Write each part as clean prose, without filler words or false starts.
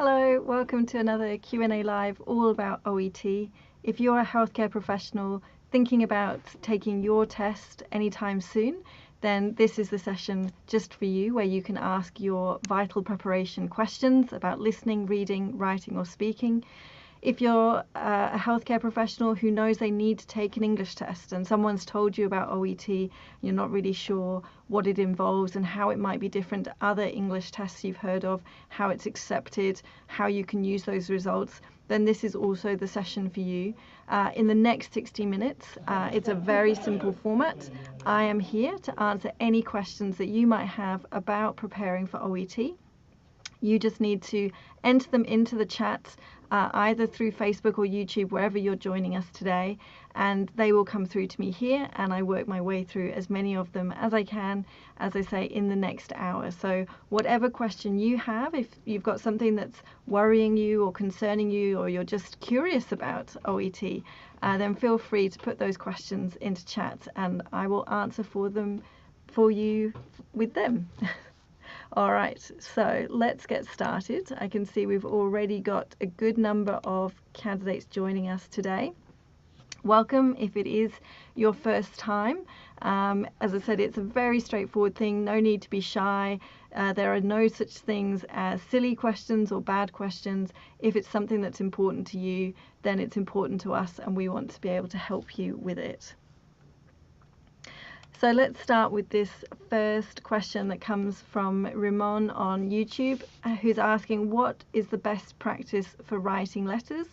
Hello, welcome to another Q&A Live all about OET. If you're a healthcare professional thinking about taking your test anytime soon, then this is the session just for you, where you can ask your vital preparation questions about listening, reading, writing or speaking. If you're a healthcare professional who knows they need to take an English test and someone's told you about OET, you're not really sure what it involves and how it might be different to other English tests you've heard of, how it's accepted, how you can use those results, then this is also the session for you. In the next 60 minutes, it's a very simple format. I am here to answer any questions that you might have about preparing for OET. You just need to enter them into the chat, either through Facebook or YouTube, wherever you're joining us today, and they will come through to me here, and I work my way through as many of them as I can, as I say, in the next hour. So whatever question you have, if you've got something that's worrying you or concerning you, or you're just curious about OET, then feel free to put those questions into chat and I will answer for you with them. All right, so let's get started. I can see we've already got a good number of candidates joining us today. Welcome if it is your first time. As I said, it's a very straightforward thing, no need to be shy. There are no such things as silly questions or bad questions. If it's something that's important to you, then it's important to us and we want to be able to help you with it. So let's start with this first question that comes from Ramon on YouTube, who's asking, what is the best practice for writing letters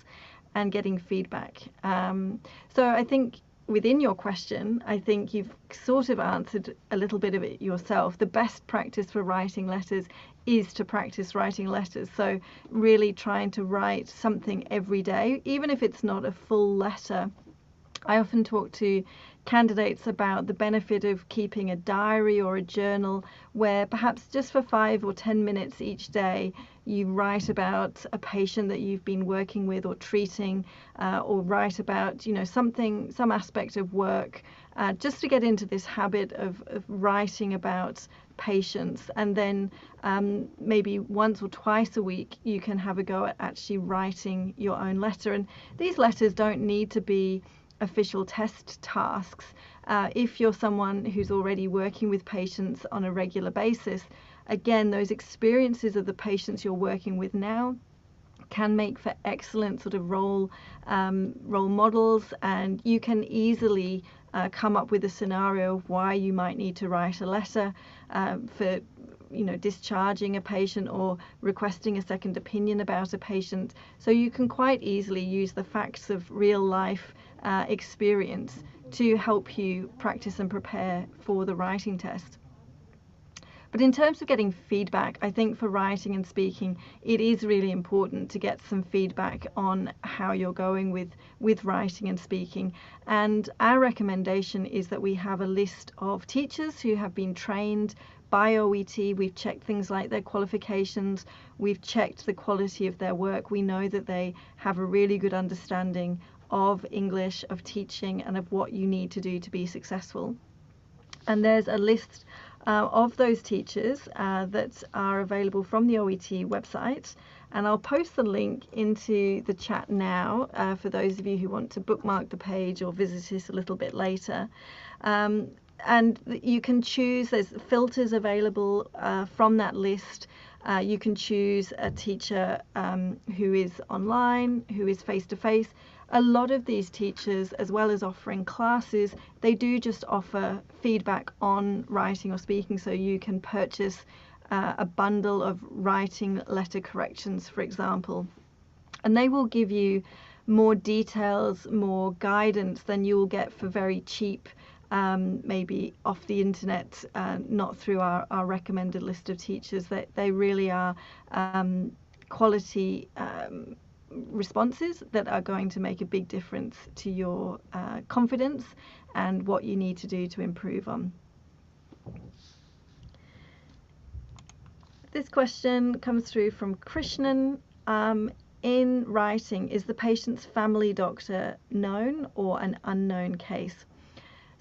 and getting feedback? So I think within your question, I think you've sort of answered a little bit of it yourself. The best practice for writing letters is to practice writing letters. So really trying to write something every day, even if it's not a full letter. I often talk to candidates about the benefit of keeping a diary or a journal where perhaps just for 5 or 10 minutes each day you write about a patient that you've been working with or treating, or write about some aspect of work, just to get into this habit of writing about patients. And then maybe once or twice a week you can have a go at actually writing your own letter. And these letters don't need to be official test tasks. If you're someone who's already working with patients on a regular basis, again, those experiences of the patients you're working with now can make for excellent sort of role models, and you can easily come up with a scenario of why you might need to write a letter for discharging a patient or requesting a second opinion about a patient. So you can quite easily use the facts of real life experience to help you practice and prepare for the writing test. But in terms of getting feedback, I think for writing and speaking, it is really important to get some feedback on how you're going with writing and speaking. And our recommendation is that we have a list of teachers who have been trained by OET. We've checked things like their qualifications, we've checked the quality of their work. We know that they have a really good understanding of English, of teaching, and of what you need to do to be successful. And there's a list of those teachers that are available from the OET website, and I'll post the link into the chat now for those of you who want to bookmark the page or visit it a little bit later. And you can choose, there's filters available from that list. You can choose a teacher who is online, who is face-to-face. A lot of these teachers, as well as offering classes, they do just offer feedback on writing or speaking. So you can purchase a bundle of writing letter corrections, for example, and they will give you more details, more guidance than you will get for very cheap, maybe off the internet, not through our recommended list of teachers. They really are quality responses that are going to make a big difference to your confidence and what you need to do to improve on. This question comes through from Krishnan. In writing, is the patient's family doctor known or an unknown case?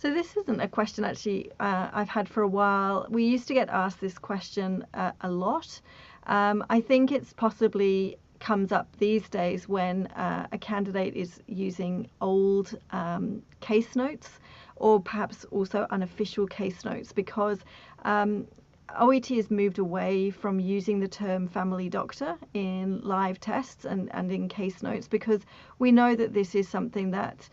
So this isn't a question actually I've had for a while. We used to get asked this question a lot. I think it's possibly comes up these days when a candidate is using old case notes, or perhaps also unofficial case notes, because OET has moved away from using the term family doctor in live tests and in case notes, because we know that this is something that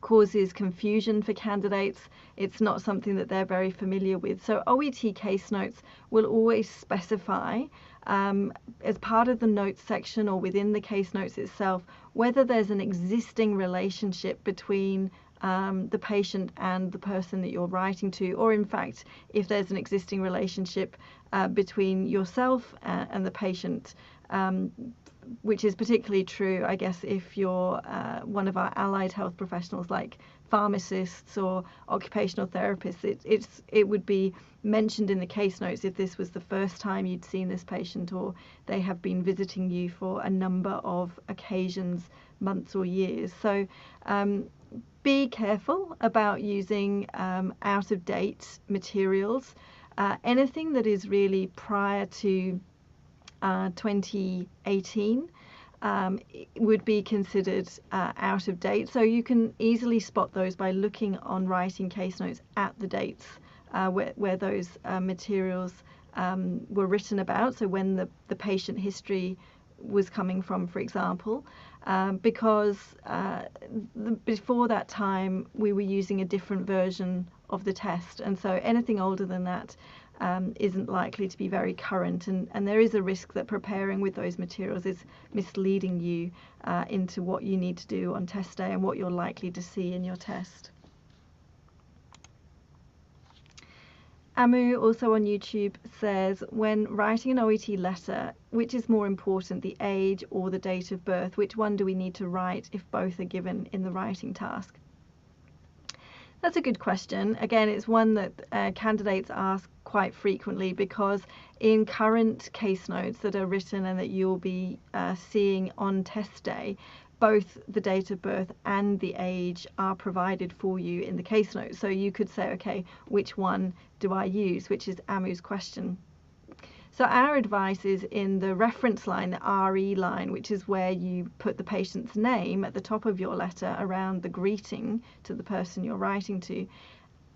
causes confusion for candidates. It's not something that they're very familiar with. So OET case notes will always specify as part of the notes section or within the case notes itself whether there's an existing relationship between the patient and the person that you're writing to, or in fact if there's an existing relationship between yourself and the patient, which is particularly true, I guess, if you're one of our allied health professionals like pharmacists or occupational therapists. It would be mentioned in the case notes if this was the first time you'd seen this patient, or they have been visiting you for a number of occasions, months or years. So be careful about using out-of-date materials. Anything that is really prior to 2018 would be considered out of date. So you can easily spot those by looking on writing case notes at the dates where those materials were written about. So when the patient history was coming from, for example, because before that time we were using a different version of the test, and so anything older than that isn't likely to be very current, and there is a risk that preparing with those materials is misleading you into what you need to do on test day and what you're likely to see in your test. Amu, also on YouTube, says, when writing an OET letter, which is more important, the age or the date of birth? Which one do we need to write if both are given in the writing task? That's a good question. Again, it's one that candidates ask quite frequently, because in current case notes that are written and that you'll be seeing on test day, both the date of birth and the age are provided for you in the case notes. So you could say, okay, which one do I use, which is Amu's question. So our advice is in the reference line, the RE line, which is where you put the patient's name at the top of your letter around the greeting to the person you're writing to.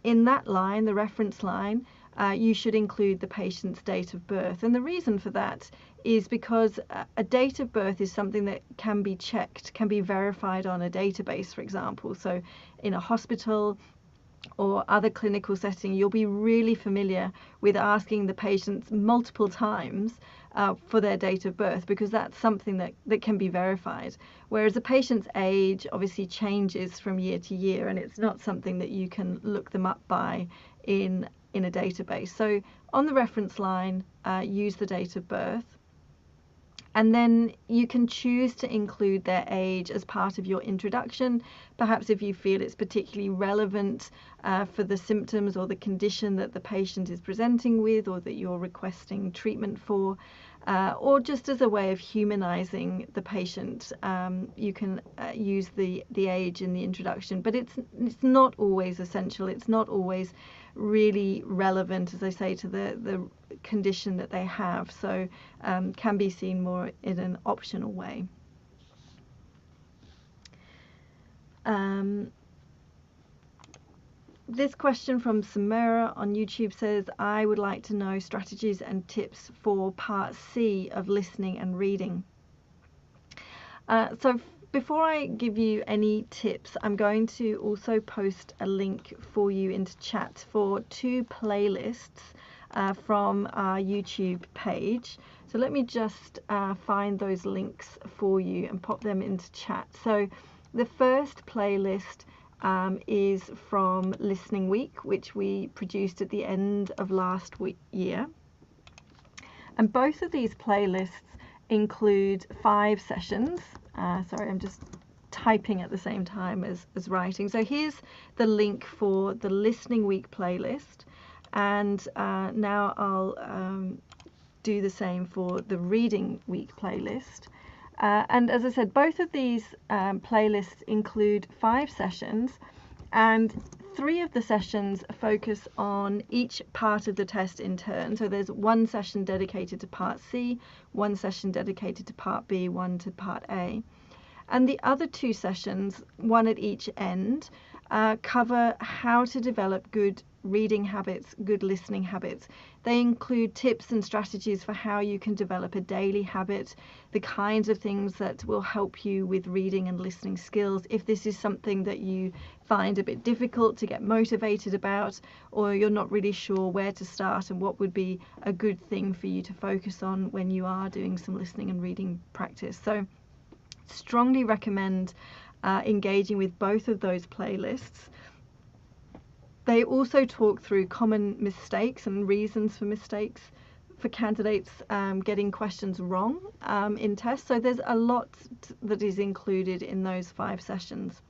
In that line, the reference line, you should include the patient's date of birth. And the reason for that is because a date of birth is something that can be checked, can be verified on a database, for example. So in a hospital or other clinical setting, you'll be really familiar with asking the patients multiple times for their date of birth, because that's something that can be verified. Whereas a patient's age obviously changes from year to year, and it's not something that you can look them up by in a database. So on the reference line, use the date of birth. And then you can choose to include their age as part of your introduction, perhaps if you feel it's particularly relevant for the symptoms or the condition that the patient is presenting with, or that you're requesting treatment for, or just as a way of humanizing the patient. You can use the age in the introduction, but it's not always essential. It's not always really relevant, as I say, to the condition that they have, so can be seen more in an optional way. This question from Samira on YouTube says, I would like to know strategies and tips for part C of listening and reading. So before I give you any tips, I'm going to also post a link for you into chat for 2 playlists from our YouTube page. So let me just find those links for you and pop them into chat. So the first playlist is from Listening Week, which we produced at the end of last year. And both of these playlists include 5 sessions. Sorry, I'm just typing at the same time as writing. So here's the link for the Listening Week playlist. And now I'll do the same for the Reading Week playlist. And as I said, both of these playlists include 5 sessions, And 3 of the sessions focus on each part of the test in turn. So there's one session dedicated to part C, one session dedicated to part B, one to part A. And the other 2 sessions, one at each end, cover how to develop good reading habits, good listening habits. They include tips and strategies for how you can develop a daily habit, the kinds of things that will help you with reading and listening skills. If this is something that you find a bit difficult to get motivated about, or you're not really sure where to start and what would be a good thing for you to focus on when you are doing some listening and reading practice. So strongly recommend engaging with both of those playlists. They also talk through common mistakes and reasons for mistakes for candidates getting questions wrong in tests. So there's a lot that is included in those 5 sessions.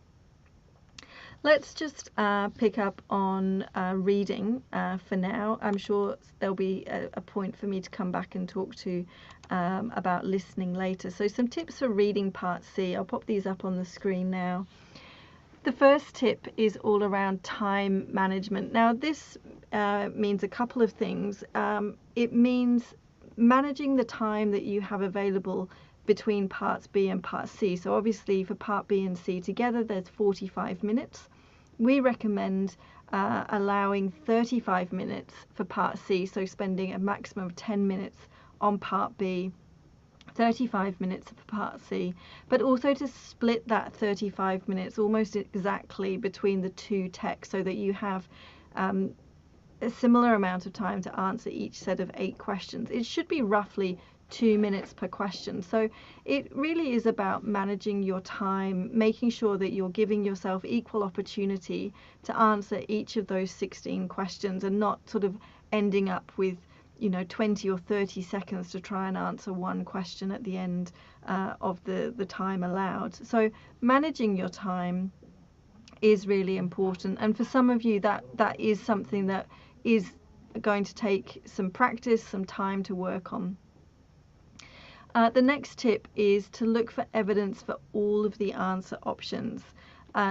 Let's just pick up on reading for now. I'm sure there'll be a point for me to come back and talk to about listening later. So some tips for reading part C. I'll pop these up on the screen now. The first tip is all around time management. Now this means a couple of things. It means managing the time that you have available between parts B and part C. So obviously for part B and C together there's 45 minutes. We recommend allowing 35 minutes for part C, so spending a maximum of 10 minutes on part B, 35 minutes for part C, but also to split that 35 minutes almost exactly between the 2 texts so that you have a similar amount of time to answer each set of 8 questions. It should be roughly 2 minutes per question. So it really is about managing your time, making sure that you're giving yourself equal opportunity to answer each of those 16 questions and not sort of ending up with 20 or 30 seconds to try and answer one question at the end of the time allowed. So managing your time is really important, and for some of you that is something that is going to take some practice, some time to work on. The next tip is to look for evidence for all of the answer options.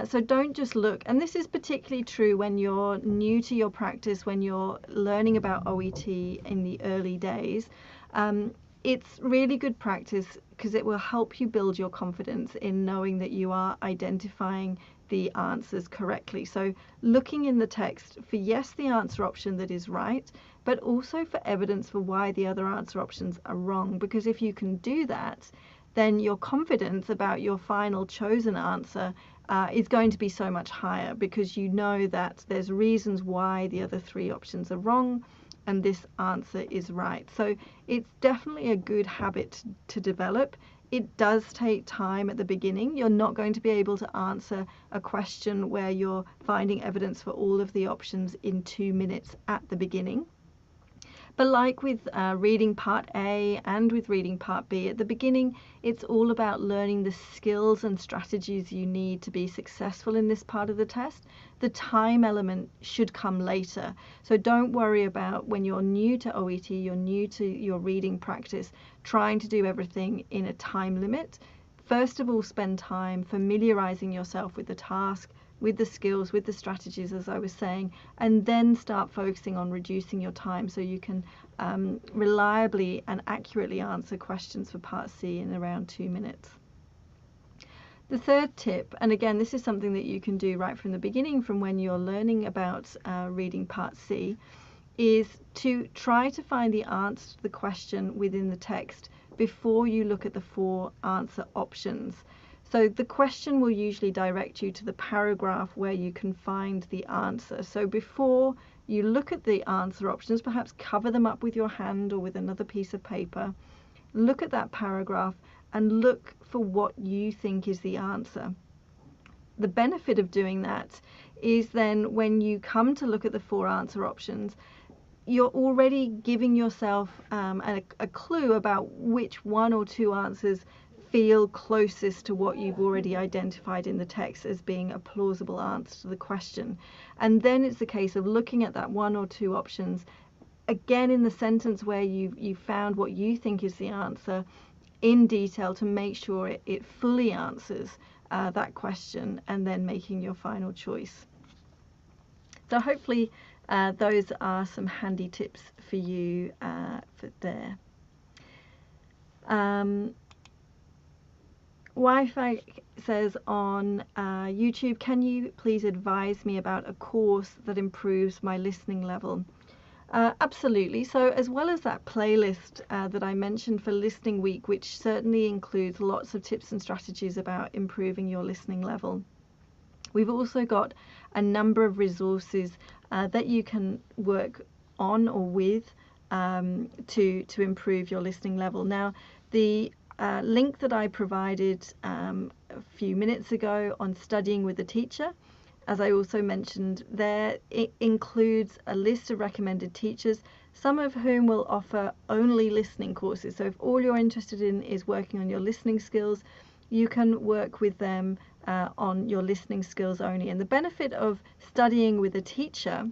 So don't just look, and this is particularly true when you're new to your practice, when you're learning about OET in the early days. It's really good practice because it will help you build your confidence in knowing that you are identifying the answers correctly. So looking in the text for, yes, the answer option that is right, but also for evidence for why the other answer options are wrong. Because if you can do that, then your confidence about your final chosen answer is going to be so much higher, because you know that there's reasons why the other 3 options are wrong and this answer is right. So it's definitely a good habit to develop. It does take time at the beginning. You're not going to be able to answer a question where you're finding evidence for all of the options in 2 minutes at the beginning. But like with reading part A and with reading part B, at the beginning it's all about learning the skills and strategies you need to be successful in this part of the test. The time element should come later. So don't worry about, when you're new to OET, you're new to your reading practice, trying to do everything in a time limit. First of all, spend time familiarizing yourself with the task, with the skills, with the strategies, as I was saying, and then start focusing on reducing your time so you can reliably and accurately answer questions for part C in around 2 minutes. The third tip, and again this is something that you can do right from the beginning, from when you're learning about reading part C, is to try to find the answer to the question within the text before you look at the 4 answer options. So the question will usually direct you to the paragraph where you can find the answer. So before you look at the answer options, perhaps cover them up with your hand or with another piece of paper, look at that paragraph and look for what you think is the answer. The benefit of doing that is then when you come to look at the 4 answer options, you're already giving yourself a clue about which 1 or 2 answers feel closest to what you've already identified in the text as being a plausible answer to the question. And then it's a case of looking at that 1 or 2 options again in the sentence where you found what you think is the answer in detail to make sure it fully answers that question, and then making your final choice. So hopefully those are some handy tips for you for there. Wi-Fi says on YouTube, can you please advise me about a course that improves my listening level? Absolutely. So as well as that playlist that I mentioned for Listening Week, which certainly includes lots of tips and strategies about improving your listening level, we've also got a number of resources that you can work on or with to improve your listening level. Now, the link that I provided a few minutes ago on studying with a teacher, as I also mentioned there, it includes a list of recommended teachers, some of whom will offer only listening courses. So if all you're interested in is working on your listening skills, you can work with them on your listening skills only. And the benefit of studying with a teacher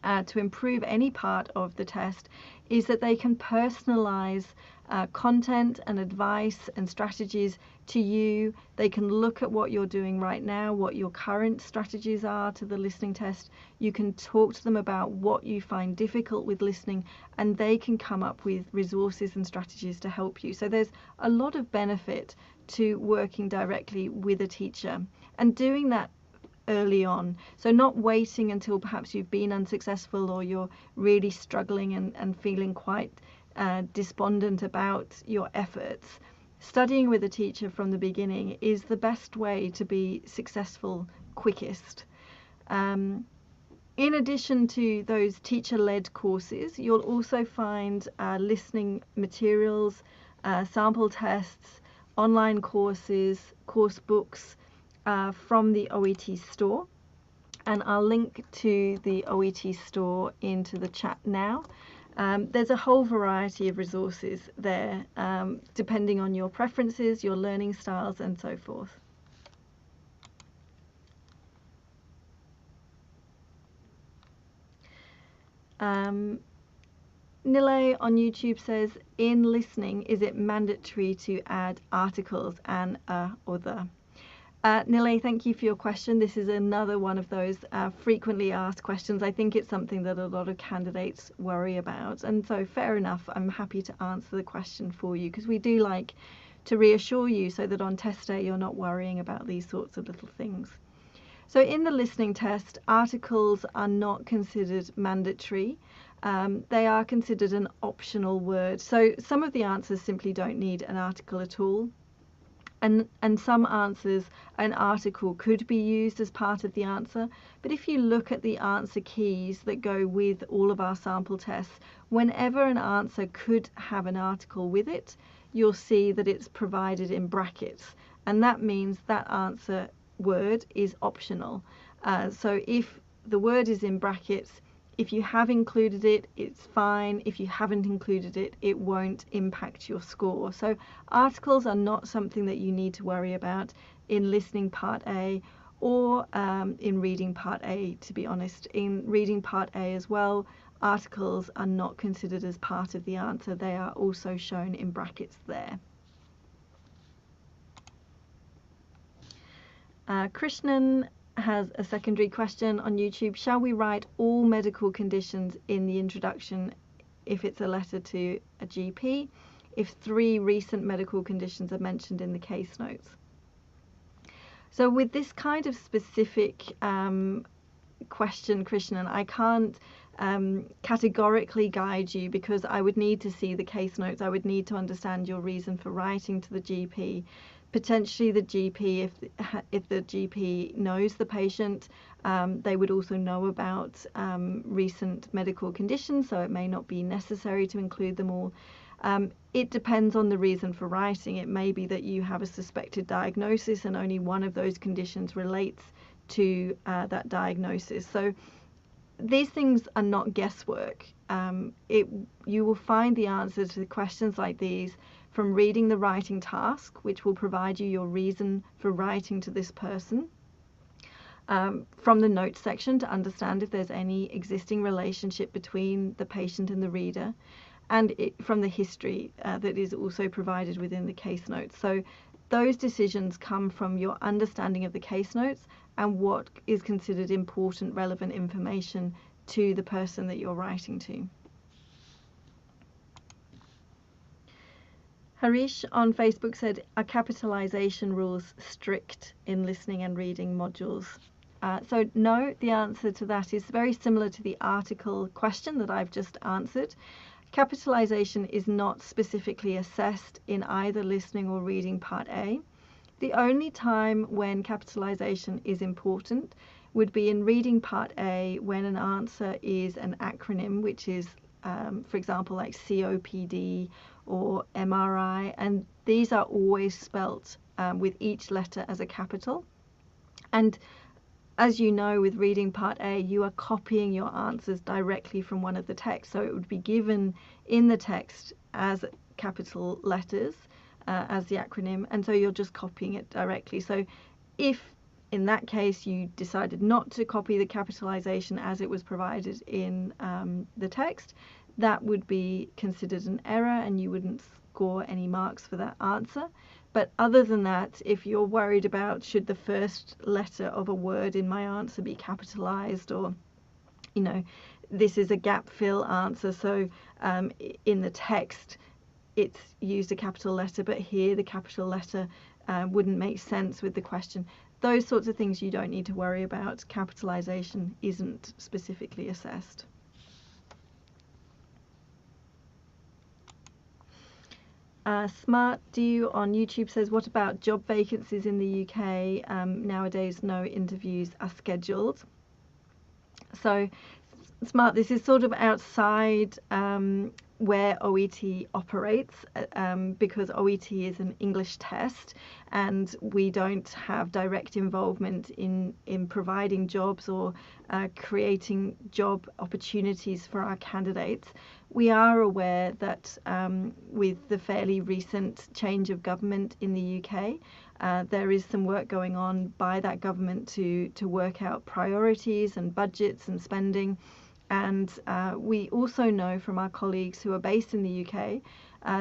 to improve any part of the test is that they can personalize content and advice and strategies to you. They can look at what you're doing right now, what your current strategies are to the listening test. You can talk to them about what you find difficult with listening, and they can come up with resources and strategies to help you. So there's a lot of benefit to working directly with a teacher and doing that early on. So not waiting until perhaps you've been unsuccessful or you're really struggling and feeling quite despondent about your efforts. Studying with a teacher from the beginning is the best way to be successful quickest. In addition to those teacher-led courses, you'll also find listening materials, sample tests, online courses, course books from the OET store, and I'll link to the OET store into the chat now. There's a whole variety of resources there, depending on your preferences, your learning styles, and so forth. Nile on YouTube says, in listening, is it mandatory to add articles and a or the? Nile, thank you for your question. This is another one of those frequently asked questions. I think it's something that a lot of candidates worry about. And so fair enough, I'm happy to answer the question for you, because we do like to reassure you so that on test day you're not worrying about these sorts of little things. So in the listening test, articles are not considered mandatory. They are considered an optional word. So some of the answers simply don't need an article at all. And some answers, an article could be used as part of the answer. But if you look at the answer keys that go with all of our sample tests, whenever an answer could have an article with it, you'll see that it's provided in brackets. And that means that answer word is optional. So if the word is in brackets, if you have included it, it's fine. If you haven't included it, it won't impact your score. So articles are not something that you need to worry about in listening part A or in reading part A, to be honest. In reading part A as well, articles are not considered as part of the answer. They are also shown in brackets there. Krishnan has a secondary question on YouTube. Shall we write all medical conditions in the introduction if it's a letter to a GP, if 3 recent medical conditions are mentioned in the case notes? So with this kind of specific question, Krishnan, I can't categorically guide you, because I would need to see the case notes. I would need to understand your reason for writing to the GP. Potentially the GP, if the GP knows the patient, they would also know about recent medical conditions, so it may not be necessary to include them all. It depends on the reason for writing. It may be that you have a suspected diagnosis and only one of those conditions relates to that diagnosis. So these things are not guesswork. You will find the answer to questions like these from reading the writing task, which will provide you your reason for writing to this person, from the notes section to understand if there's any existing relationship between the patient and the reader, and from the history that is also provided within the case notes. So those decisions come from your understanding of the case notes and what is considered important, relevant information to the person that you're writing to. Harish on Facebook said, are capitalization rules strict in listening and reading modules? So no, the answer to that is very similar to the article question that I've just answered. Capitalization is not specifically assessed in either listening or reading part A. The only time when capitalization is important would be in reading part A when an answer is an acronym, which is, for example, like COPD or MRI, and these are always spelt with each letter as a capital. And as you know, with reading part A, you are copying your answers directly from one of the texts, so it would be given in the text as capital letters, as the acronym, and so you're just copying it directly. So if in that case you decided not to copy the capitalization as it was provided in the text, that would be considered an error and you wouldn't score any marks for that answer. But other than that, if you're worried about should the first letter of a word in my answer be capitalized, or, you know, this is a gap fill answer, so in the text it's used a capital letter, but here the capital letter wouldn't make sense with the question. Those sorts of things you don't need to worry about. Capitalization isn't specifically assessed. Smart Do on YouTube says, what about job vacancies in the UK? Nowadays no interviews are scheduled. So Smart, this is sort of outside where OET operates, because OET is an English test and we don't have direct involvement in providing jobs or creating job opportunities for our candidates. We are aware that with the fairly recent change of government in the UK, there is some work going on by that government to work out priorities and budgets and spending. And we also know from our colleagues who are based in the UK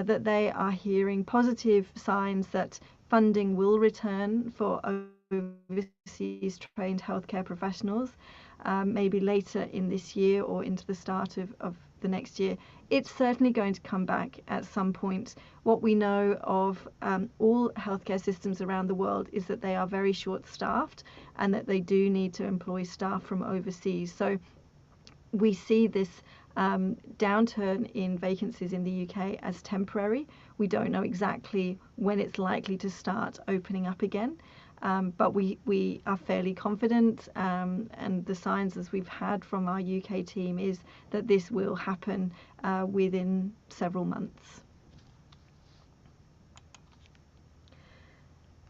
that they are hearing positive signs that funding will return for overseas trained healthcare professionals, maybe later in this year or into the start of the next year. It's certainly going to come back at some point. What we know of all healthcare systems around the world is that they are very short-staffed and that they do need to employ staff from overseas. So we see this downturn in vacancies in the UK as temporary. We don't know exactly when it's likely to start opening up again, but we are fairly confident, and the signs as we've had from our UK team is that this will happen within several months.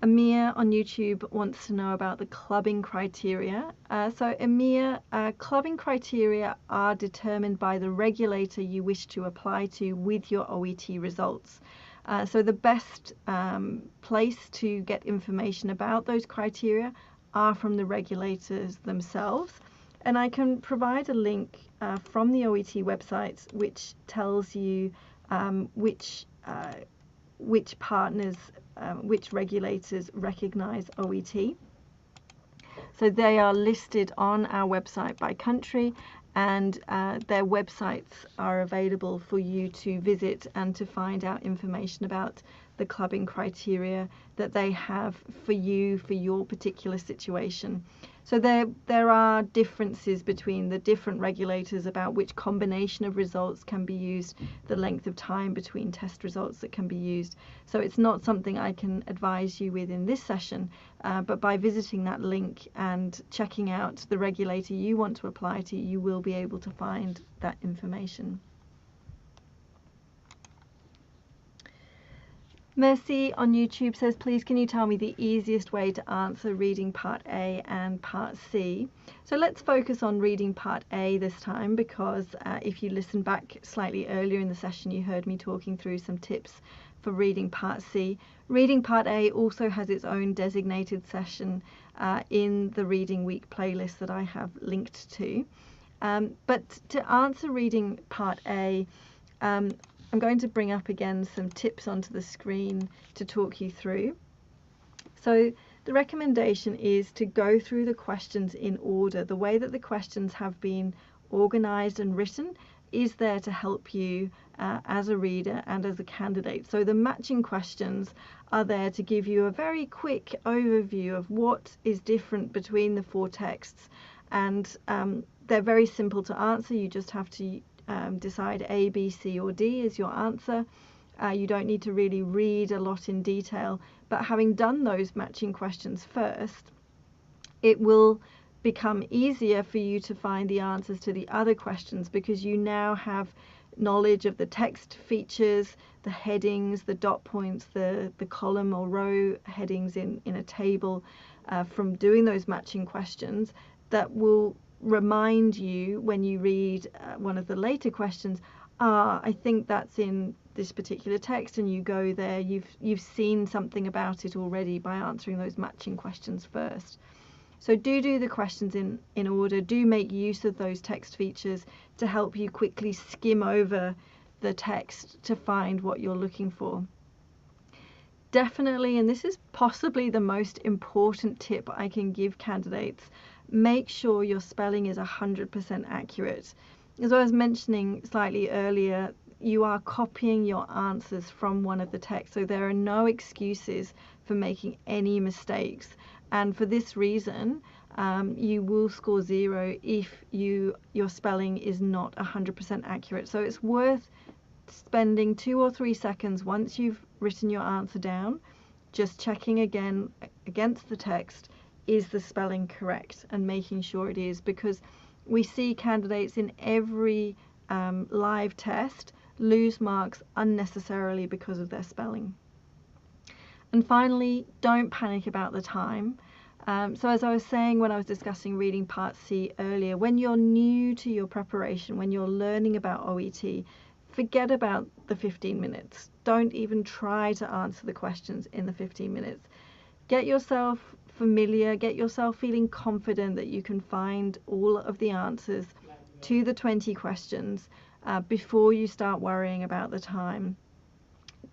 Amir on YouTube wants to know about the clubbing criteria. So Amir, clubbing criteria are determined by the regulator you wish to apply to with your OET results. So the best place to get information about those criteria are from the regulators themselves. And I can provide a link from the OET website which tells you which partners, which regulators recognise OET. So they are listed on our website by country, and their websites are available for you to visit and to find out information about the clubbing criteria that they have for you, for your particular situation. So there are differences between the different regulators about which combination of results can be used, the length of time between test results that can be used. So it's not something I can advise you with in this session, but by visiting that link and checking out the regulator you want to apply to, you will be able to find that information. Mercy on YouTube says, please can you tell me the easiest way to answer reading part A and part C? So let's focus on reading part A this time, because if you listen back slightly earlier in the session, you heard me talking through some tips for reading part C. Reading part A also has its own designated session in the Reading Week playlist that I have linked to. But to answer reading part A, I'm going to bring up again some tips onto the screen to talk you through. So the recommendation is to go through the questions in order. The way that the questions have been organized and written is there to help you as a reader and as a candidate. So the matching questions are there to give you a very quick overview of what is different between the 4 texts, and they're very simple to answer. You just have to decide A, B, C or D is your answer. You don't need to really read a lot in detail, but having done those matching questions first, it will become easier for you to find the answers to the other questions, because you now have knowledge of the text features, the headings, the dot points, the column or row headings in a table from doing those matching questions, that will remind you when you read one of the later questions, I think that's in this particular text, and you go there, you've seen something about it already by answering those matching questions first. So do the questions in order. Do make use of those text features to help you quickly skim over the text to find what you're looking for. Definitely, and this is possibly the most important tip I can give candidates, make sure your spelling is 100% accurate. As I was mentioning slightly earlier, you are copying your answers from one of the texts, so there are no excuses for making any mistakes. And for this reason, you will score 0 if your spelling is not 100% accurate. So it's worth spending 2 or 3 seconds once you've written your answer down, just checking again against the text, is the spelling correct, and making sure it is, because we see candidates in every live test lose marks unnecessarily because of their spelling. And finally, don't panic about the time. So as I was saying when I was discussing reading part C earlier, when you're new to your preparation, when you're learning about OET, forget about the 15 minutes. Don't even try to answer the questions in the 15 minutes. Get yourself familiar, get yourself feeling confident that you can find all of the answers to the 20 questions before you start worrying about the time.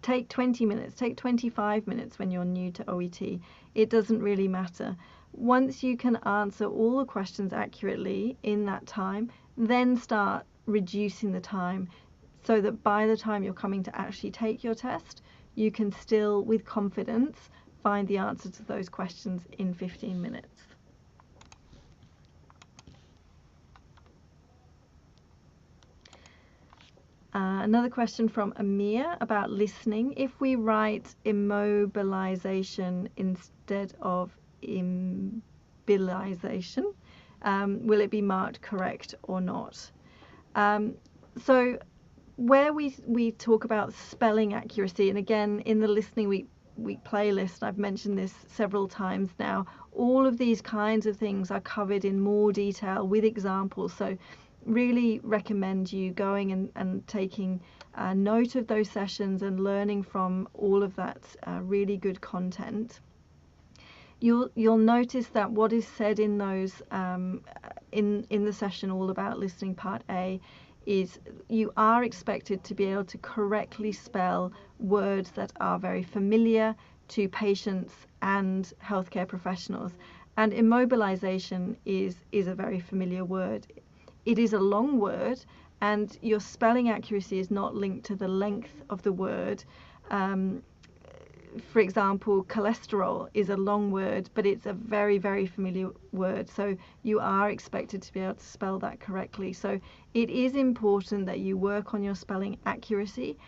Take 20 minutes, take 25 minutes when you're new to OET. It doesn't really matter. Once you can answer all the questions accurately in that time, then start reducing the time, so that by the time you're coming to actually take your test, you can still, with confidence, find the answer to those questions in 15 minutes. Another question from Amir about listening. If we write immobilization instead of immobilization, will it be marked correct or not? So where we talk about spelling accuracy, and again in the Listening Week playlist, I've mentioned this several times now, all of these kinds of things are covered in more detail with examples. So really recommend you going and taking note of those sessions and learning from all of that really good content. You'll notice that what is said in those in the session all about listening part A is you are expected to be able to correctly spell words that are very familiar to patients and healthcare professionals, and immobilization is a very familiar word. It is a long word, and your spelling accuracy is not linked to the length of the word. For example, cholesterol is a long word, but it's a very, very familiar word. So you are expected to be able to spell that correctly. So it is important that you work on your spelling accuracy.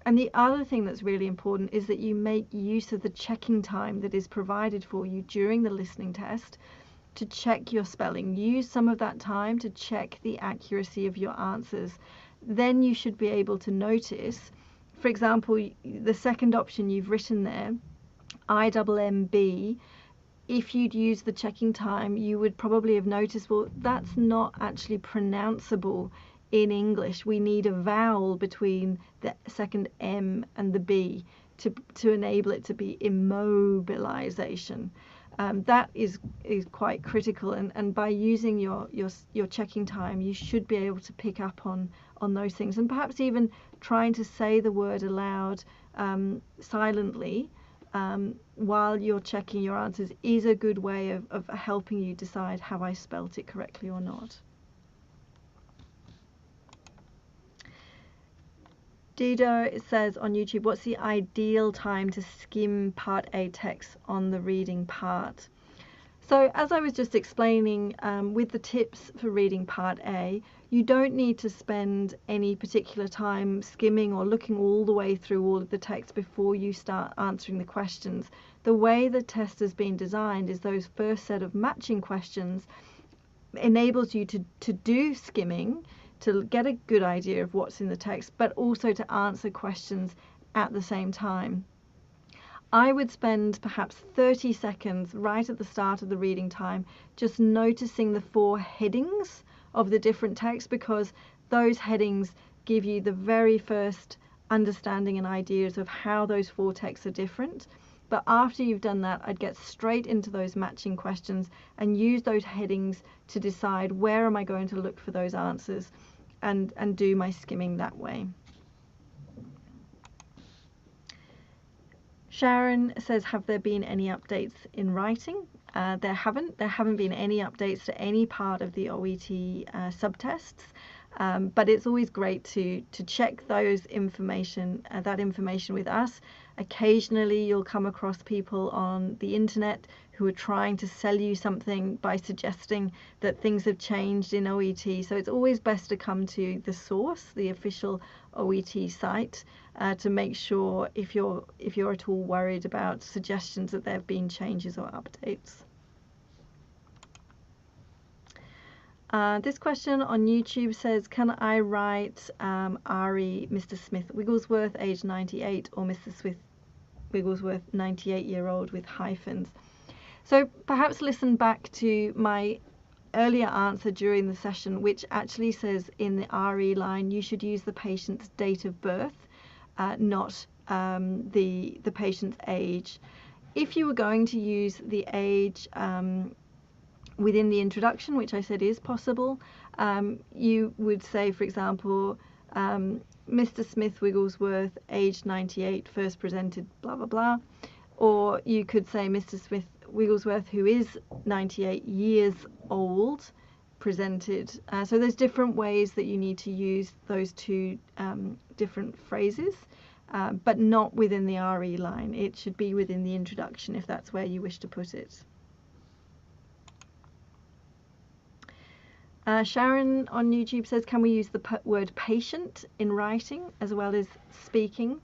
And the other thing that's really important is that you make use of the checking time that is provided for you during the listening test to check your spelling. Use some of that time to check the accuracy of your answers. Then you should be able to notice, for example, the second option you've written there, IMMB, if you'd used the checking time, you would probably have noticed, well, that's not actually pronounceable in English. We need a vowel between the second M and the B to enable it to be immobilization. That is quite critical, and by using your checking time, you should be able to pick up on those things, and perhaps even trying to say the word aloud silently while you're checking your answers is a good way of helping you decide have I spelt it correctly or not. Dido says on YouTube, what's the ideal time to skim Part A text on the reading part? So as I was just explaining, with the tips for reading Part A, you don't need to spend any particular time skimming or looking all the way through all of the text before you start answering the questions. The way the test has been designed is those first set of matching questions enables you to do skimming, to get a good idea of what's in the text, but also to answer questions at the same time. I would spend perhaps 30 seconds right at the start of the reading time just noticing the 4 headings of the different texts, because those headings give you the very first understanding and ideas of how those 4 texts are different. But after you've done that, I'd get straight into those matching questions and use those headings to decide where am I going to look for those answers, and do my skimming that way. Sharon says, have there been any updates in writing? There haven't been any updates to any part of the OET subtests, but it's always great to check those that information with us. Occasionally you'll come across people on the internet who are trying to sell you something by suggesting that things have changed in OET, so it's always best to come to the source, the official OET site, to make sure if you're at all worried about suggestions that there have been changes or updates. This question on YouTube says, can I write Ari Mr. Smith Wigglesworth, age 98, or Mr. Smith Wigglesworth, 98-year-old, with hyphens? So perhaps listen back to my earlier answer during the session, which actually says in the RE line you should use the patient's date of birth, not the patient's age. If you were going to use the age within the introduction, which I said is possible, you would say, for example, Mr. Smith Wigglesworth, age 98, first presented blah blah blah, or you could say Mr. Smith Wigglesworth, who is 98 years old, presented. So there's different ways that you need to use those 2 different phrases, but not within the RE line. It should be within the introduction if that's where you wish to put it. Sharon on YouTube says, can we use the word patient in writing as well as speaking?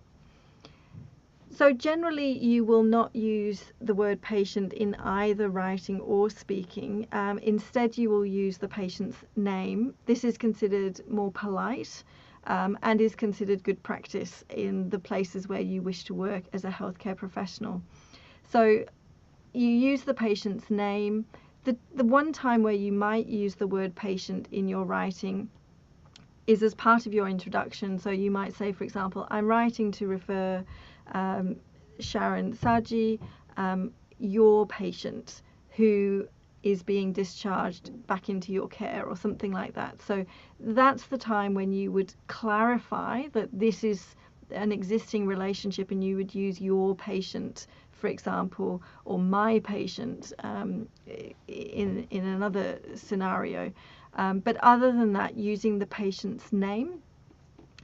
So generally you will not use the word patient in either writing or speaking. Instead you will use the patient's name. This is considered more polite and is considered good practice in the places where you wish to work as a healthcare professional. So you use the patient's name. The one time where you might use the word patient in your writing is as part of your introduction. So you might say, for example, I'm writing to refer Sharon Saji, your patient, who is being discharged back into your care, or something like that. So that's the time when you would clarify that this is an existing relationship, and you would use your patient, for example, or my patient in another scenario. But other than that, using the patient's name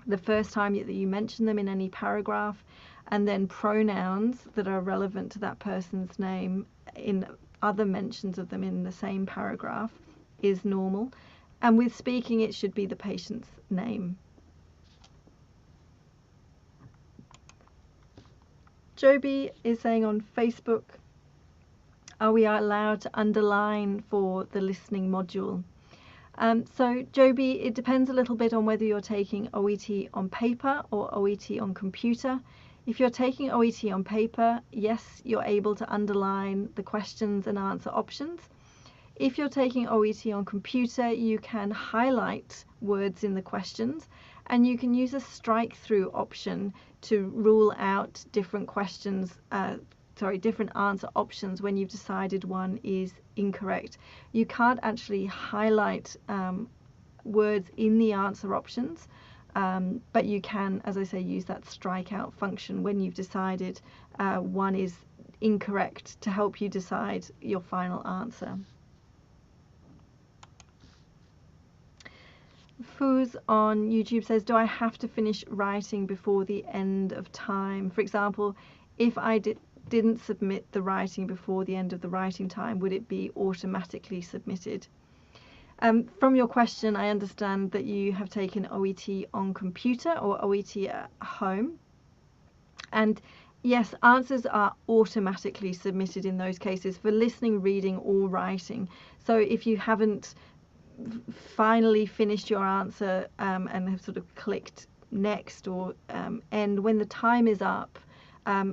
the first time that you mention them in any paragraph, and then pronouns that are relevant to that person's name in other mentions of them in the same paragraph is normal. And with speaking, it should be the patient's name. Joby is saying on Facebook, are we allowed to underline for the listening module? So Joby, it depends a little bit on whether you're taking OET on paper or OET on computer. If you're taking OET on paper, yes, you're able to underline the questions and answer options. If you're taking OET on computer, you can highlight words in the questions, and you can use a strike through option to rule out different questions, different answer options when you've decided one is incorrect. You can't actually highlight words in the answer options, But you can, as I say, use that strikeout function when you've decided one is incorrect to help you decide your final answer. Fuz on YouTube says, do I have to finish writing before the end of time? For example, if I didn't submit the writing before the end of the writing time, would it be automatically submitted? From your question, I understand that you have taken OET on computer or OET at home. And yes, answers are automatically submitted in those cases for listening, reading, or writing. So if you haven't finally finished your answer and have sort of clicked next or end, when the time is up,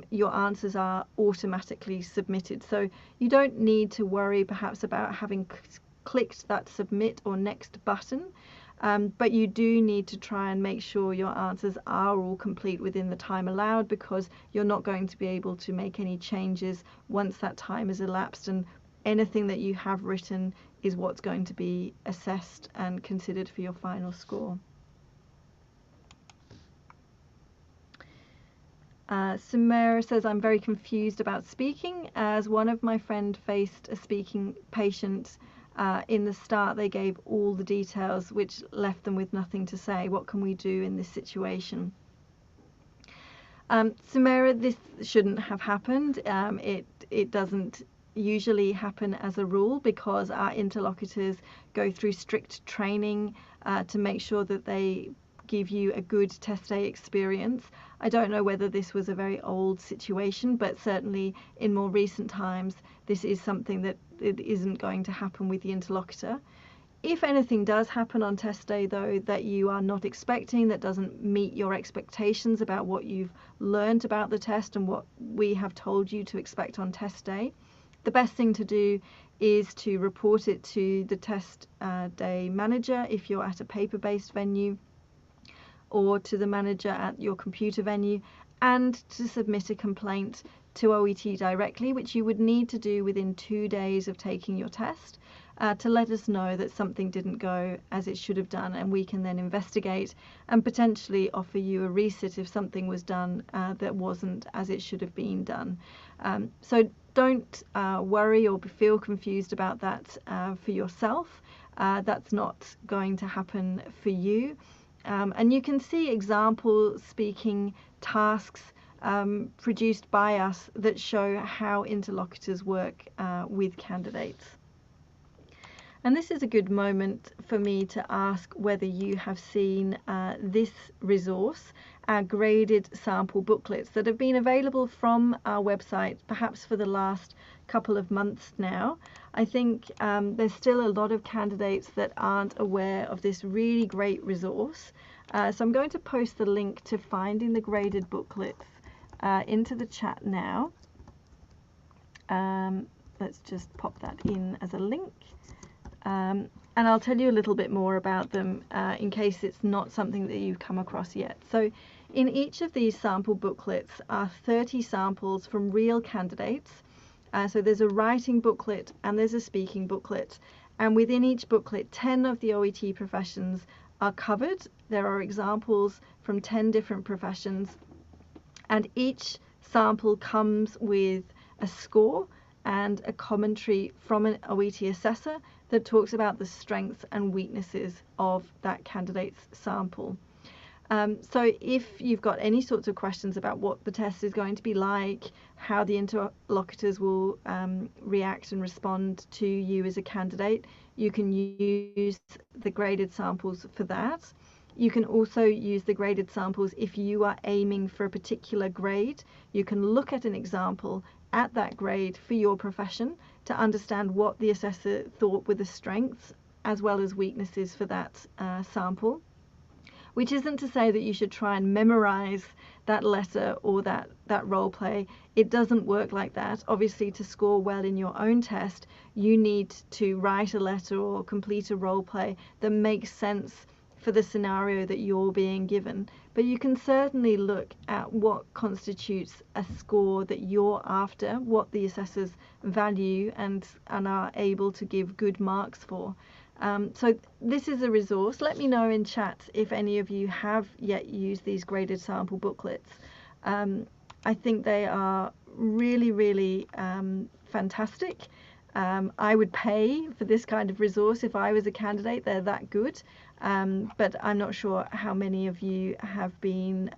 your answers are automatically submitted. So you don't need to worry perhaps about having clicked that submit or next button, but you do need to try and make sure your answers are all complete within the time allowed, because you're not going to be able to make any changes once that time has elapsed, and anything that you have written is what's going to be assessed and considered for your final score. Samara says, I'm very confused about speaking, as one of my friends faced a speaking patient. In the start they gave all the details, which left them with nothing to say. What can we do in this situation? Samara, this shouldn't have happened. It doesn't usually happen as a rule, because our interlocutors go through strict training to make sure that they give you a good test day experience. I don't know whether this was a very old situation, but certainly in more recent times this is something that it isn't going to happen with the interlocutor. If anything does happen on test day, though, that you are not expecting, that doesn't meet your expectations about what you've learned about the test and what we have told you to expect on test day, the best thing to do is to report it to the test day manager if you're at a paper-based venue, or to the manager at your computer venue, and to submit a complaint to OET directly, which you would need to do within 2 days of taking your test, to let us know that something didn't go as it should have done, and we can then investigate and potentially offer you a resit if something was done that wasn't as it should have been done. So don't worry or feel confused about that for yourself. That's not going to happen for you. And you can see example speaking tasks produced by us that show how interlocutors work with candidates. And this is a good moment for me to ask whether you have seen this resource, our graded sample booklets that have been available from our website perhaps for the last couple of months now. I think there's still a lot of candidates that aren't aware of this really great resource. So I'm going to post the link to finding the graded booklets into the chat now. Let's just pop that in as a link. And I'll tell you a little bit more about them in case it's not something that you've come across yet. So in each of these sample booklets are 30 samples from real candidates. So there's a writing booklet and there's a speaking booklet. And within each booklet, 10 of the OET professions are covered. There are examples from 10 different professions. And each sample comes with a score and a commentary from an OET assessor that talks about the strengths and weaknesses of that candidate's sample. So if you've got any sorts of questions about what the test is going to be like, how the interlocutors will react and respond to you as a candidate, you can use the graded samples for that. You can also use the graded samples if you are aiming for a particular grade. You can look at an example at that grade for your profession to understand what the assessor thought were the strengths as well as weaknesses for that sample. Which isn't to say that you should try and memorize that letter or that role play. It doesn't work like that. Obviously, to score well in your own test, you need to write a letter or complete a role play that makes sense for the scenario that you're being given, but you can certainly look at what constitutes a score that you're after, what the assessors value and are able to give good marks for. So this is a resource. Let me know in chat if any of you have yet used these graded sample booklets. I think they are really, really fantastic. I would pay for this kind of resource if I was a candidate. They're that good. But I'm not sure how many of you have been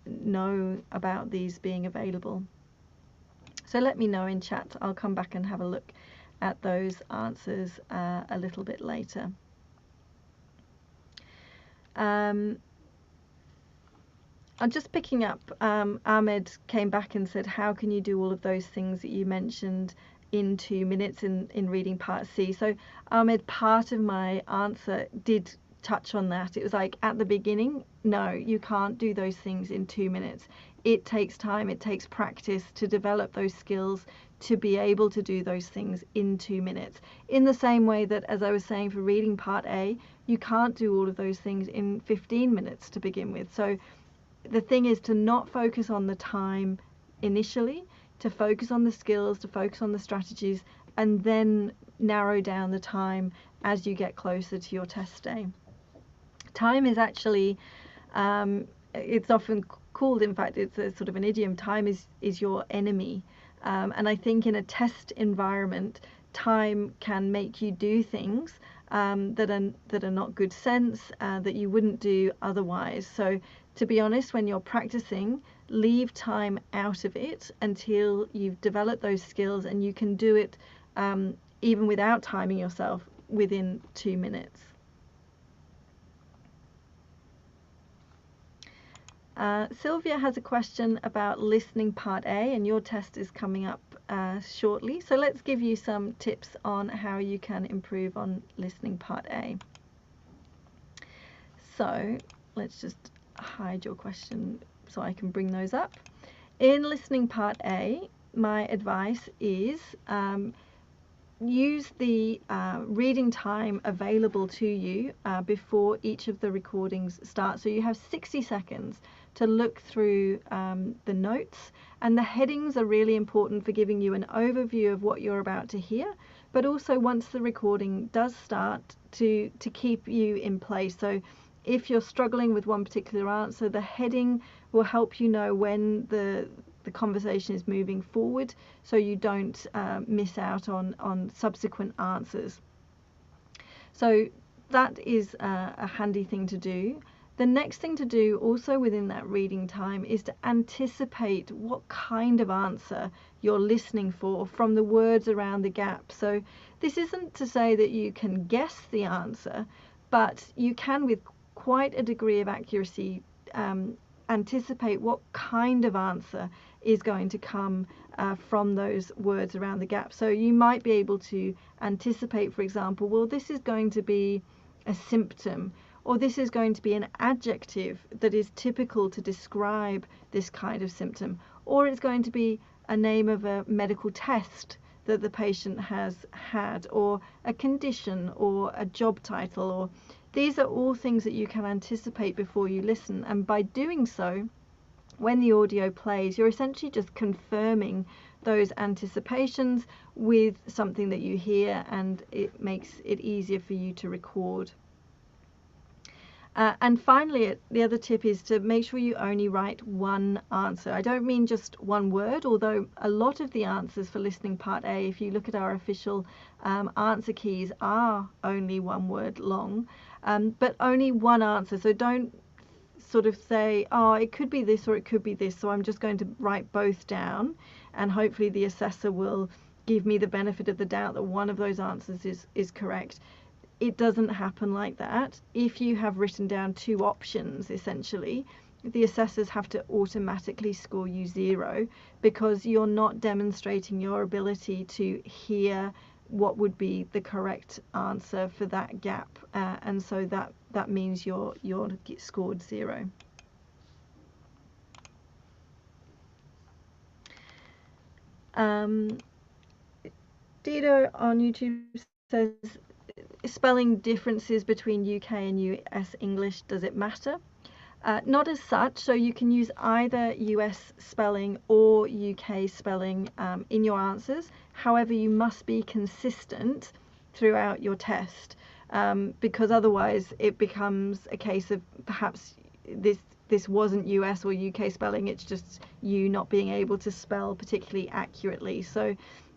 know about these being available. So let me know in chat. I'll come back and have a look at those answers a little bit later. I'm just picking up, Ahmed came back and said, how can you do all of those things that you mentioned in 2 minutes in reading part C? So Ahmed, part of my answer did touch on that. It was like at the beginning, no, you can't do those things in 2 minutes. It takes time, it takes practice to develop those skills to be able to do those things in 2 minutes. In the same way that, as I was saying for reading part A, you can't do all of those things in 15 minutes to begin with. So the thing is to not focus on the time initially, to focus on the skills, to focus on the strategies, and then narrow down the time as you get closer to your test day. Time is actually, it's often called, in fact, it's a sort of an idiom, time is your enemy. And I think in a test environment, time can make you do things that are not good sense, that you wouldn't do otherwise. So to be honest, when you're practicing, leave time out of it until you've developed those skills and you can do it even without timing yourself within 2 minutes. Sylvia has a question about listening part A, and your test is coming up shortly. So let's give you some tips on how you can improve on listening part A. So let's just hide your question so I can bring those up. In listening part A, my advice is use the reading time available to you before each of the recordings start. So you have 60 seconds to look through the notes, and the headings are really important for giving you an overview of what you're about to hear, but also once the recording does start to keep you in place. So if you're struggling with one particular answer, the heading will help you know when the conversation is moving forward, so you don't miss out on subsequent answers. So that is a handy thing to do. The next thing to do also within that reading time is to anticipate what kind of answer you're listening for from the words around the gap. So this isn't to say that you can guess the answer, but you can, with quite a degree of accuracy, anticipate what kind of answer is going to come from those words around the gap. So you might be able to anticipate, for example, well, this is going to be a symptom, or this is going to be an adjective that is typical to describe this kind of symptom, or it's going to be a name of a medical test that the patient has had, or a condition, or a job title, or these are all things that you can anticipate before you listen. And by doing so, when the audio plays, you're essentially just confirming those anticipations with something that you hear, and it makes it easier for you to record. And finally, the other tip is to make sure you only write one answer. I don't mean just one word, although a lot of the answers for listening part A, if you look at our official answer keys, are only one word long, but only one answer. So don't sort of say, oh, it could be this or it could be this, so I'm just going to write both down, and hopefully the assessor will give me the benefit of the doubt that one of those answers is correct. It doesn't happen like that. If you have written down two options, essentially, the assessors have to automatically score you 0, because you're not demonstrating your ability to hear what would be the correct answer for that gap, and so that means you're scored 0. Dido on YouTube says, spelling differences between UK and US English, does it matter? Not as such, so you can use either US spelling or UK spelling in your answers. However, you must be consistent throughout your test, because otherwise it becomes a case of perhaps this wasn't US or UK spelling, it's just you not being able to spell particularly accurately. So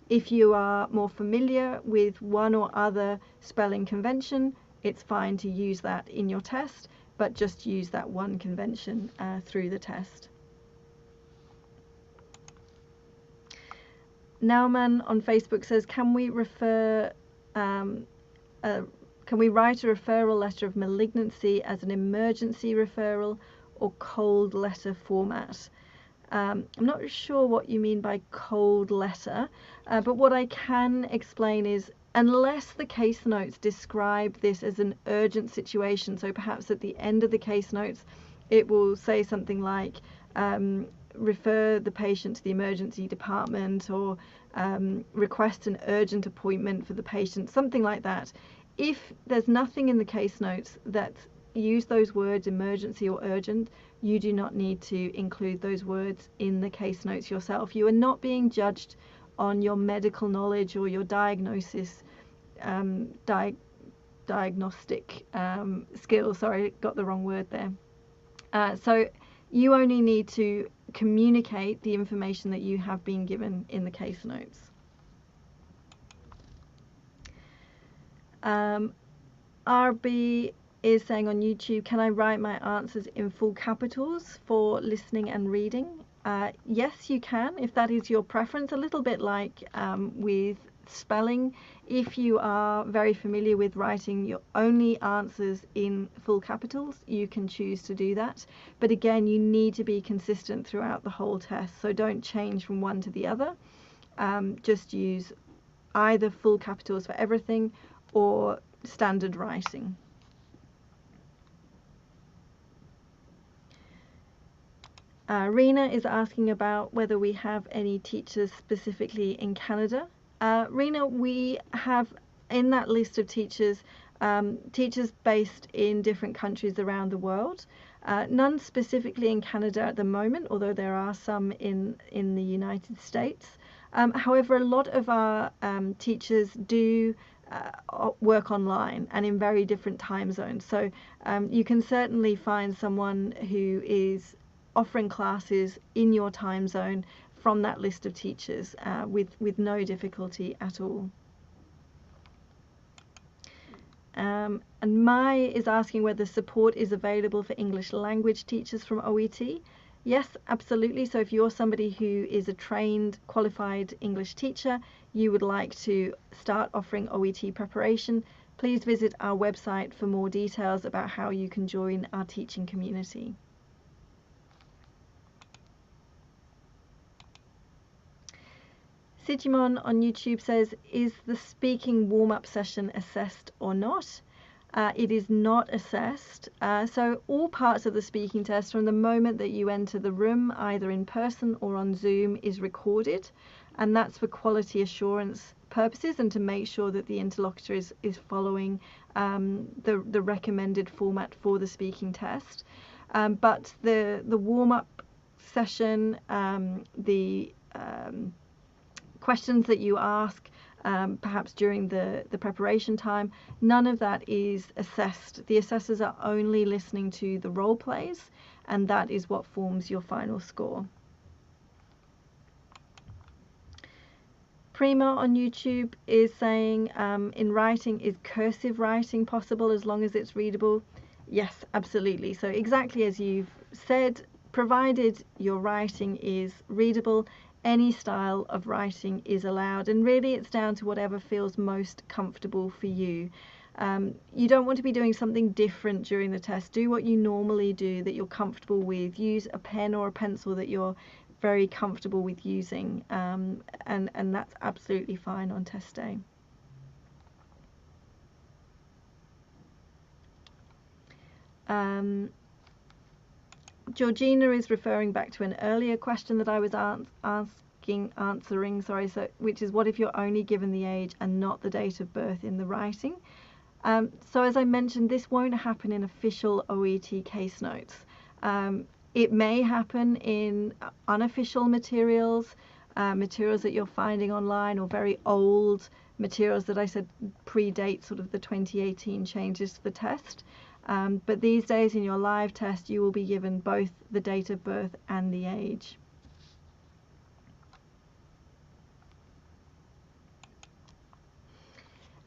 if you are more familiar with one or other spelling convention, it's fine to use that in your test, but just use that one convention through the test. Nauman on Facebook says, can we write a referral letter of malignancy as an emergency referral or cold letter format? I'm not sure what you mean by cold letter, but what I can explain is, unless the case notes describe this as an urgent situation, so perhaps at the end of the case notes it will say something like refer the patient to the emergency department, or request an urgent appointment for the patient, something like that. If there's nothing in the case notes that use those words emergency or urgent, you do not need to include those words in the case notes yourself. You are not being judged on your medical knowledge or your diagnostic skills. Sorry, got the wrong word there. So you only need to communicate the information that you have been given in the case notes. RB is saying on YouTube, can I write my answers in full capitals for listening and reading? Yes, you can, if that is your preference. A little bit like with spelling. If you are very familiar with writing your only answers in full capitals, you can choose to do that. But again, you need to be consistent throughout the whole test, so don't change from one to the other. Just use either full capitals for everything or standard writing. Rena is asking about whether we have any teachers specifically in Canada. Rena, we have in that list of teachers, teachers based in different countries around the world. None specifically in Canada at the moment, although there are some in the United States. However, a lot of our teachers do work online and in very different time zones. So you can certainly find someone who is offering classes in your time zone from that list of teachers with no difficulty at all. And Mai is asking whether support is available for English language teachers from OET. Yes, absolutely. So if you're somebody who is a trained, qualified English teacher, you would like to start offering OET preparation, please visit our website for more details about how you can join our teaching community. Sigimon on YouTube says, is the speaking warm-up session assessed or not? It is not assessed. So all parts of the speaking test from the moment that you enter the room, either in person or on Zoom, is recorded. And that's for quality assurance purposes and to make sure that the interlocutor is following the recommended format for the speaking test. But the warm-up session, the questions that you ask perhaps during the preparation time, none of that is assessed. The assessors are only listening to the role plays, and that is what forms your final score. Prima on YouTube is saying, in writing, is cursive writing possible as long as it's readable? Yes, absolutely. So exactly as you've said, provided your writing is readable, any style of writing is allowed, and really it's down to whatever feels most comfortable for you. You don't want to be doing something different during the test. Do what you normally do that you're comfortable with. Use a pen or a pencil that you're very comfortable with using, and that's absolutely fine on test day. Georgina is referring back to an earlier question that I was answering, sorry, so which is, what if you're only given the age and not the date of birth in the writing? So as I mentioned, this won't happen in official OET case notes. It may happen in unofficial materials, materials that you're finding online, or very old materials that I said predate sort of the 2018 changes to the test. But these days in your live test, you will be given both the date of birth and the age.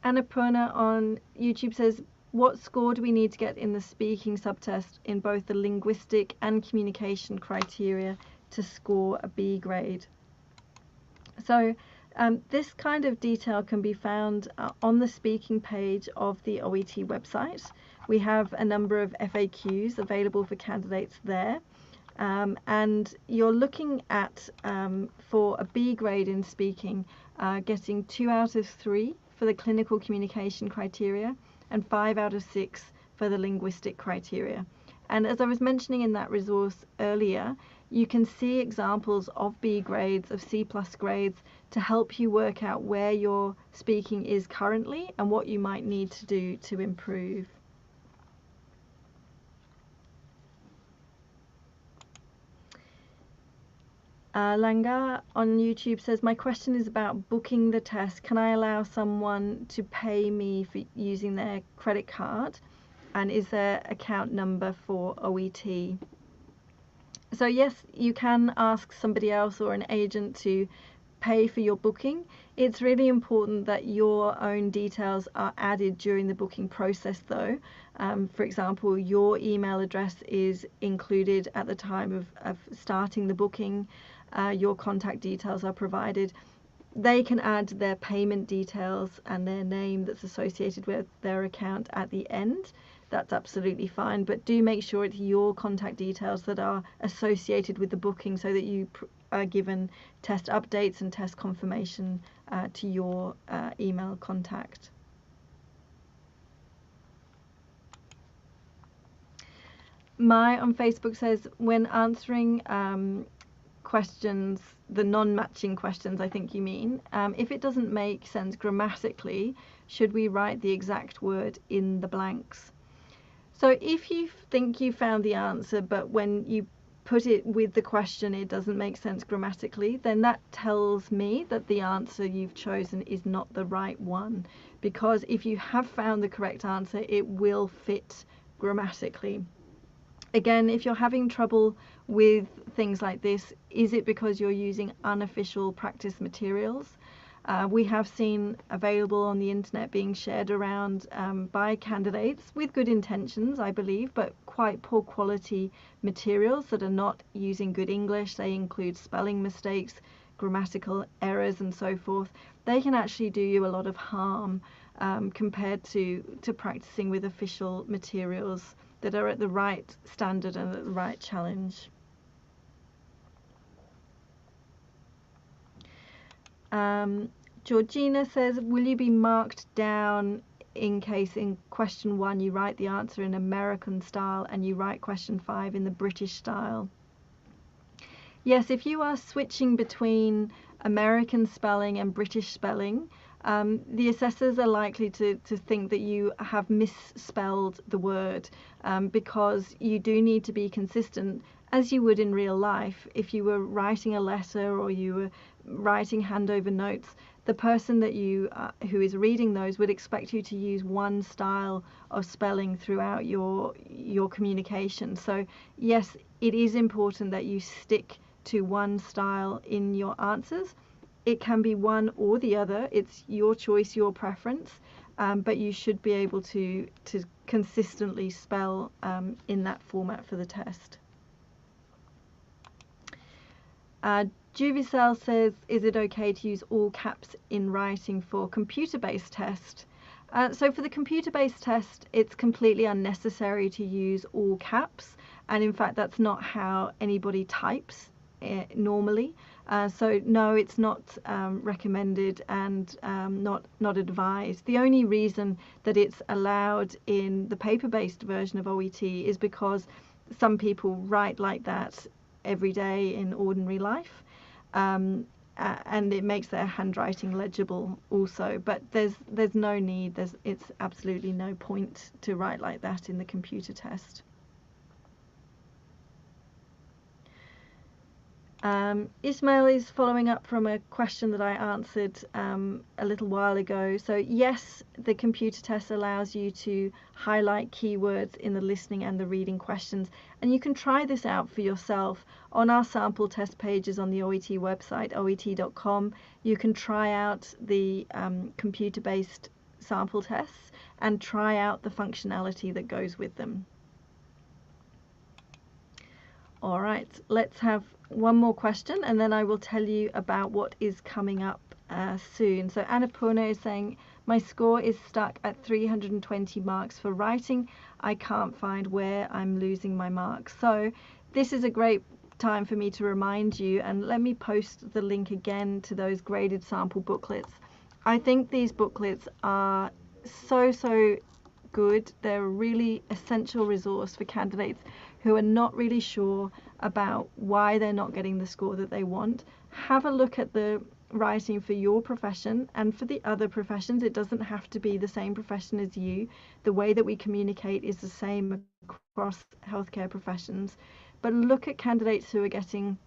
Annapurna on YouTube says, what score do we need to get in the speaking subtest in both the linguistic and communication criteria to score a B grade? So this kind of detail can be found on the speaking page of the OET website. We have a number of FAQs available for candidates there. And you're looking at, for a B grade in speaking, getting 2 out of 3 for the clinical communication criteria and 5 out of 6 for the linguistic criteria. And as I was mentioning in that resource earlier, you can see examples of B grades, of C+ grades, to help you work out where your speaking is currently and what you might need to do to improve. Langa on YouTube says, my question is about booking the test. Can I allow someone to pay me for using their credit card? And is there account number for OET? So yes, you can ask somebody else or an agent to pay for your booking. It's really important that your own details are added during the booking process though. For example, your email address is included at the time of starting the booking. Your contact details are provided. They can add their payment details and their name that's associated with their account at the end. That's absolutely fine, but do make sure it's your contact details that are associated with the booking so that you are given test updates and test confirmation to your email contact. Mai on Facebook says, when answering questions, the non-matching questions I think you mean, if it doesn't make sense grammatically, should we write the exact word in the blanks? So if you think you found the answer, but when you put it with the question it doesn't make sense grammatically, then that tells me that the answer you've chosen is not the right one. Because if you have found the correct answer, it will fit grammatically. Again, if you're having trouble with things like this, is it because you're using unofficial practice materials? We have seen available on the internet being shared around by candidates with good intentions, I believe, but quite poor quality materials that are not using good English. They include spelling mistakes, grammatical errors and so forth. They can actually do you a lot of harm compared to practicing with official materials that are at the right standard and at the right challenge. Georgina says, will you be marked down in case in question 1 you write the answer in American style and you write question 5 in the British style? Yes, if you are switching between American spelling and British spelling, the assessors are likely to think that you have misspelled the word because you do need to be consistent, as you would in real life. If you were writing a letter or you were writing handover notes, the person that who is reading those would expect you to use one style of spelling throughout your communication. So yes, it is important that you stick to one style in your answers. It can be one or the other. It's your choice, your preference, but you should be able to consistently spell in that format for the test. Juvicel says, is it okay to use all caps in writing for computer-based test? So for the computer-based test, it's completely unnecessary to use all caps, and in fact that's not how anybody types normally. So no, it's not recommended and not advised. The only reason that it's allowed in the paper-based version of OET is because some people write like that every day in ordinary life. and it makes their handwriting legible also. But there's no need. It's absolutely no point to write like that in the computer test. Ismail is following up from a question that I answered a little while ago. So yes, the computer test allows you to highlight keywords in the listening and the reading questions, and you can try this out for yourself on our sample test pages on the OET website, oet.com. You can try out the computer-based sample tests and try out the functionality that goes with them. All right, let's have one more question, and then I will tell you about what is coming up soon. So Annapurna is saying, my score is stuck at 320 marks for writing. I can't find where I'm losing my marks. So this is a great time for me to remind you, and let me post the link again to those graded sample booklets. I think these booklets are so good. They're a really essential resource for candidates who are not really sure about why they're not getting the score that they want. Have a look at the writing for your profession and for the other professions. It doesn't have to be the same profession as you. The way that we communicate is the same across healthcare professions. But look at candidates who are getting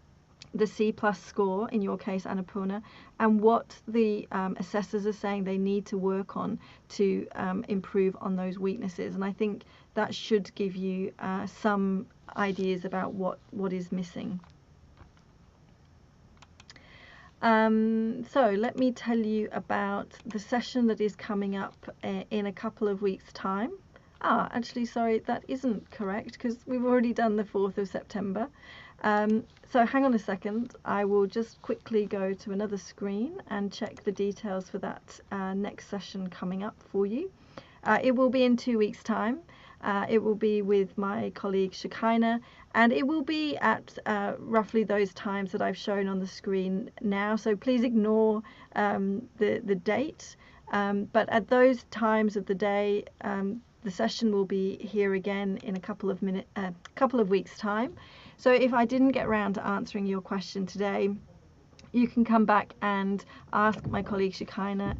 the C+ score, in your case Annapurna, and what the assessors are saying they need to work on to improve on those weaknesses. And I think that should give you some ideas about what is missing. So let me tell you about the session that is coming up in a couple of weeks' time. Actually, sorry, that isn't correct, because we've already done the 4th of September. So hang on a second, I will just quickly go to another screen and check the details for that next session coming up for you. It will be in 2 weeks' time. It will be with my colleague Shekinah, and it will be at roughly those times that I've shown on the screen now. So please ignore the date, but at those times of the day, the session will be here again in a couple of weeks' time. So if I didn't get around to answering your question today, you can come back and ask my colleague Shekinah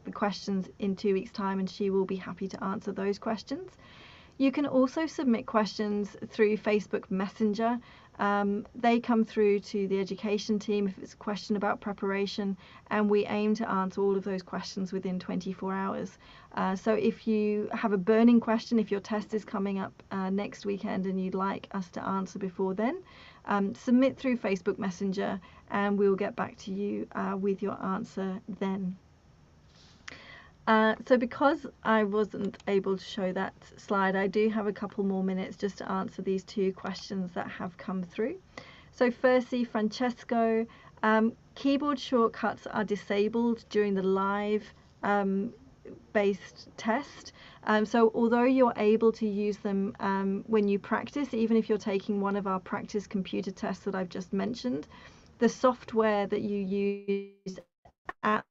the questions in 2 weeks' time, and she will be happy to answer those questions. You can also submit questions through Facebook Messenger. They come through to the education team if it's a question about preparation, and we aim to answer all of those questions within 24 hours. So if you have a burning question, if your test is coming up next weekend and you'd like us to answer before then, submit through Facebook Messenger and we'll get back to you with your answer then. So because I wasn't able to show that slide, I do have a couple more minutes just to answer these 2 questions that have come through. So firstly, Francesco, keyboard shortcuts are disabled during the live based test. So although you're able to use them when you practice, even if you're taking one of our practice computer tests that I've just mentioned, the software that you use at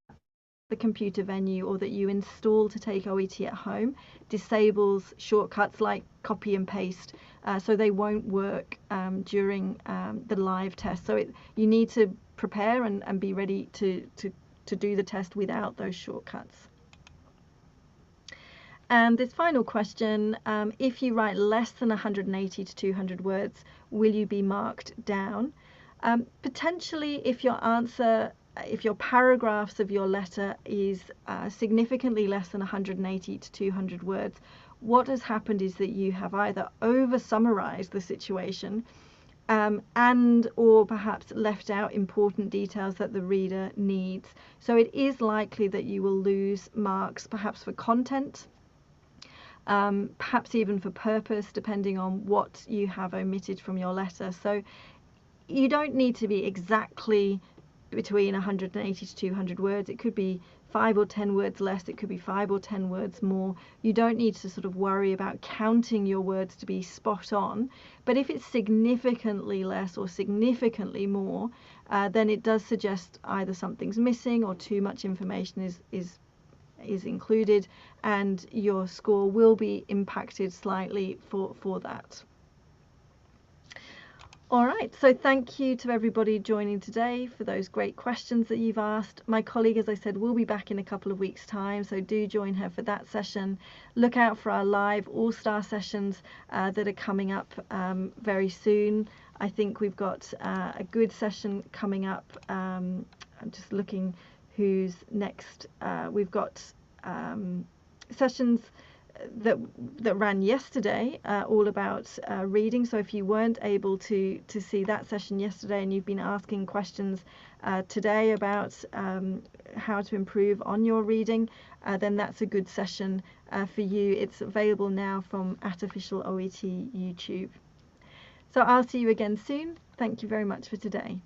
the computer venue or that you install to take OET at home disables shortcuts like copy and paste, so they won't work during the live test. So you need to prepare and be ready to do the test without those shortcuts. And this final question, if you write less than 180 to 200 words, will you be marked down? Potentially, if your paragraphs of your letter is significantly less than 180 to 200 words, what has happened is that you have either over summarized the situation and or perhaps left out important details that the reader needs. So it is likely that you will lose marks perhaps for content, perhaps even for purpose, depending on what you have omitted from your letter. So you don't need to be exactly between 180 to 200 words. It could be 5 or 10 words less, it could be 5 or 10 words more. You don't need to sort of worry about counting your words to be spot on, but if it's significantly less or significantly more, then it does suggest either something's missing or too much information is included, and your score will be impacted slightly for that. All right, so thank you to everybody joining today for those great questions that you've asked. My colleague, as I said, will be back in a couple of weeks' time, so do join her for that session. Look out for our live all-star sessions that are coming up very soon. I think we've got a good session coming up. I'm just looking who's next. We've got sessions that ran yesterday, all about reading. So if you weren't able to see that session yesterday and you've been asking questions today about how to improve on your reading, then that's a good session for you. It's available now from @official OET YouTube. So I'll see you again soon. Thank you very much for today.